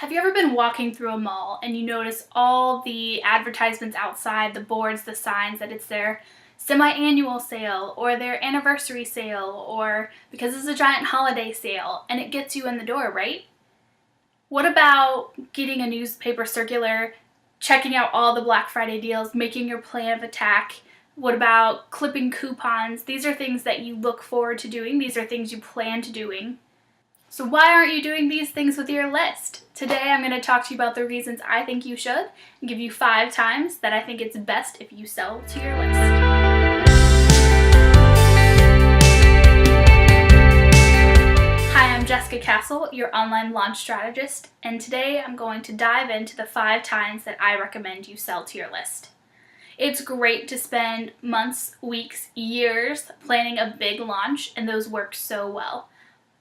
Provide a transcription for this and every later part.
Have you ever been walking through a mall and you notice all the advertisements outside, the boards, the signs that it's their semi-annual sale or their anniversary sale or because it's a giant holiday sale and it gets you in the door, right? What about getting a newspaper circular, checking out all the Black Friday deals, making your plan of attack? What about clipping coupons? These are things that you look forward to doing. These are things you plan to doing. So why aren't you doing these things with your list? Today I'm going to talk to you about the reasons I think you should and give you 5 times that I think it's best if you sell to your list. Hi, I'm Jessica Castle, your online launch strategist, and today I'm going to dive into the 5 times that I recommend you sell to your list. It's great to spend months, weeks, years planning a big launch, and those work so well.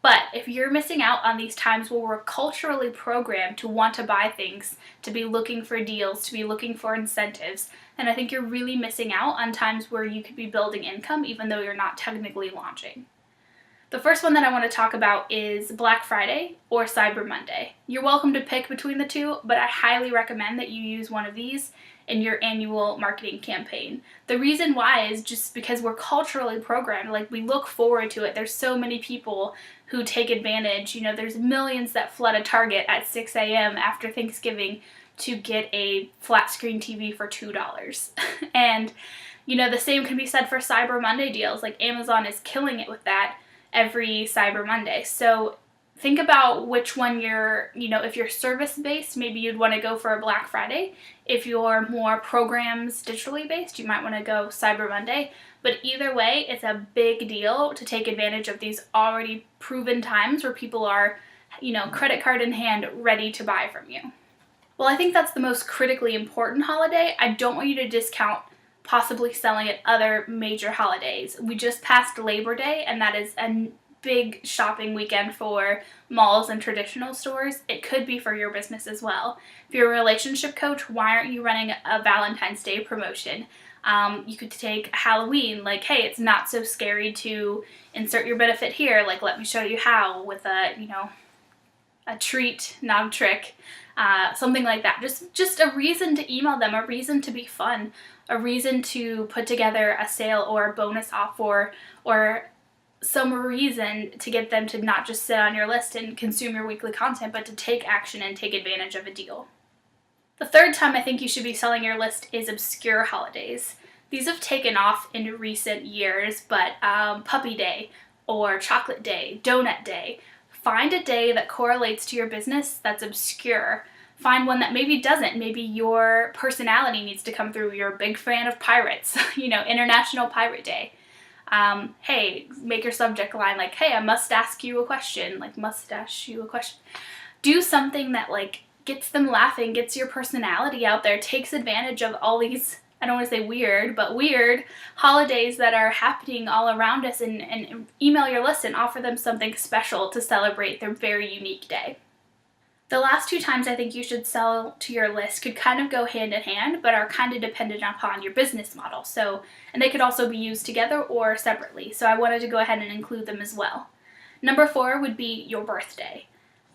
But if you're missing out on these times where we're culturally programmed to want to buy things, to be looking for deals, to be looking for incentives, then I think you're really missing out on times where you could be building income even though you're not technically launching. The first one that I want to talk about is Black Friday or Cyber Monday. You're welcome to pick between the two, but I highly recommend that you use one of these in your annual marketing campaign. The reason why is just because we're culturally programmed, like we look forward to it. There's so many people who take advantage. There's millions that flood a Target at 6 a.m. after Thanksgiving to get a flat screen TV for $2. And the same can be said for Cyber Monday deals. Like Amazon is killing it with that every Cyber Monday. So think about which one if you're service-based, maybe you'd want to go for a Black Friday. If you're more programs digitally based, you might want to go Cyber Monday. But either way, it's a big deal to take advantage of these already proven times where people are, credit card in hand, ready to buy from you. Well, I think that's the most critically important holiday. I don't want you to discount possibly selling at other major holidays. We just passed Labor Day, and that is a big shopping weekend for malls and traditional stores. It could be for your business as well. If you're a relationship coach, why aren't you running a Valentine's Day promotion? You could take Halloween, like, hey, it's not so scary to insert your benefit here, like, let me show you how, with a treat, not a trick, something like that. Just a reason to email them, a reason to be fun, a reason to put together a sale or a bonus offer or some reason to get them to not just sit on your list and consume your weekly content, but to take action and take advantage of a deal. The third time I think you should be selling your list is obscure holidays. These have taken off in recent years, but Puppy Day or Chocolate Day, Donut Day. Find a day that correlates to your business that's obscure. Find one that maybe doesn't. Maybe your personality needs to come through. You're a big fan of pirates, International Pirate Day. Hey, make your subject line like, hey, I must ask you a question, like must ask you a question. Do something that gets them laughing, gets your personality out there, takes advantage of all these, I don't want to say weird, but weird holidays that are happening all around us, and email your list and offer them something special to celebrate their very unique day. The last 2 times I think you should sell to your list could kind of go hand in hand, but are kind of dependent upon your business model. And they could also be used together or separately. So I wanted to go ahead and include them as well. Number 4 would be your birthday.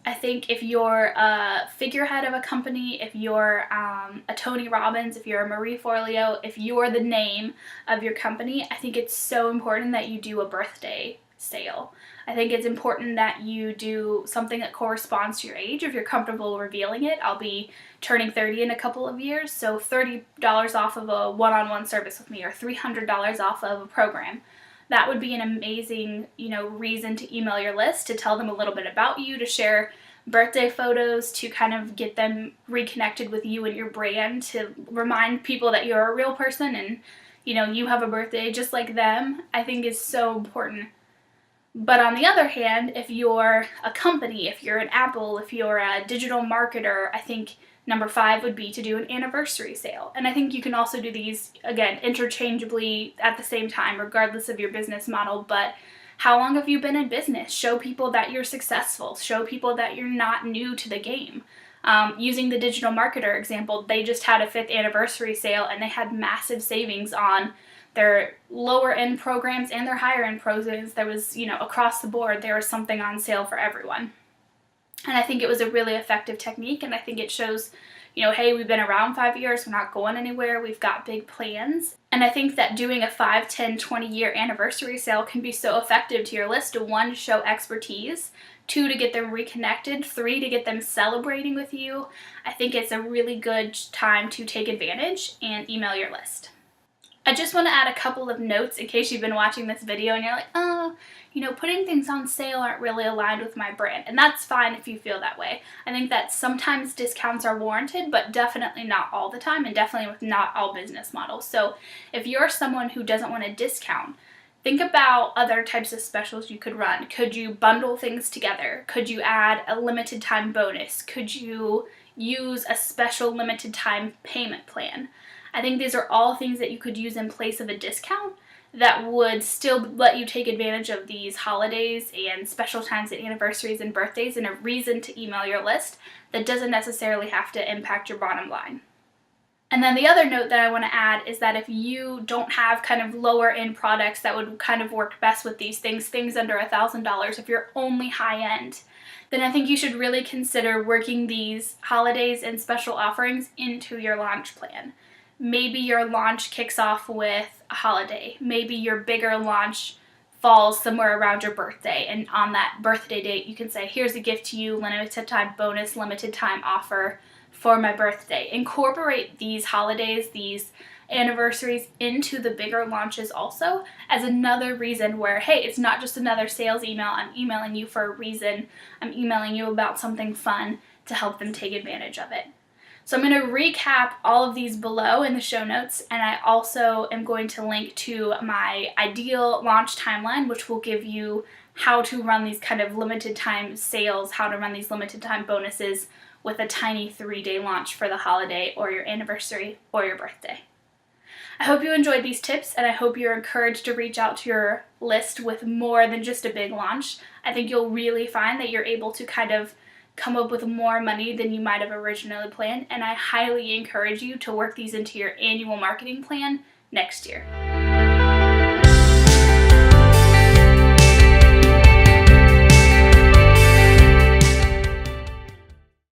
I think if you're a figurehead of a company, if you're a Tony Robbins, if you're a Marie Forleo, if you're the name of your company, I think it's so important that you do a birthday sale. I think it's important that you do something that corresponds to your age if you're comfortable revealing it. I'll be turning 30 in a couple of years, so $30 off of a one-on-one service with me or $300 off of a program. That would be an amazing, reason to email your list, to tell them a little bit about you, to share birthday photos, to kind of get them reconnected with you and your brand, to remind people that you're a real person and, you have a birthday just like them, I think is so important. But on the other hand, if you're a company, if you're an Apple, if you're a digital marketer, I think number 5 would be to do an anniversary sale. And I think you can also do these, again, interchangeably at the same time, regardless of your business model. But how long have you been in business? Show people that you're successful. Show people that you're not new to the game. Using the digital marketer example, they just had a 5th anniversary sale and they had massive savings on their lower end programs and their higher end programs. There was, across the board, there was something on sale for everyone. And I think it was a really effective technique, and I think it shows, hey, we've been around 5 years, we're not going anywhere, we've got big plans. And I think that doing a 5, 10, 20-year anniversary sale can be so effective to your list to, 1, show expertise, 2, to get them reconnected, 3, to get them celebrating with you. I think it's a really good time to take advantage and email your list. I just want to add a couple of notes in case you've been watching this video and you're like, oh, putting things on sale aren't really aligned with my brand. And that's fine if you feel that way. I think that sometimes discounts are warranted, but definitely not all the time, and definitely with not all business models. So if you're someone who doesn't want to discount, think about other types of specials you could run. Could you bundle things together? Could you add a limited time bonus? Could you use a special limited time payment plan? I think these are all things that you could use in place of a discount that would still let you take advantage of these holidays and special times and anniversaries and birthdays, and a reason to email your list that doesn't necessarily have to impact your bottom line. And then the other note that I want to add is that if you don't have kind of lower end products that would kind of work best with these things under $1,000, if you're only high end, then I think you should really consider working these holidays and special offerings into your launch plan. Maybe your launch kicks off with a holiday. Maybe your bigger launch falls somewhere around your birthday, and on that birthday date you can say, here's a gift to you, limited time bonus, limited time offer for my birthday. Incorporate these holidays, these anniversaries into the bigger launches also, as another reason where, hey, it's not just another sales email, I'm emailing you for a reason, I'm emailing you about something fun to help them take advantage of it. So I'm going to recap all of these below in the show notes, and I also am going to link to my ideal launch timeline, which will give you how to run these kind of limited time sales, how to run these limited time bonuses with a tiny 3-day launch for the holiday or your anniversary or your birthday. I hope you enjoyed these tips, and I hope you're encouraged to reach out to your list with more than just a big launch. I think you'll really find that you're able to kind of come up with more money than you might have originally planned, and I highly encourage you to work these into your annual marketing plan next year.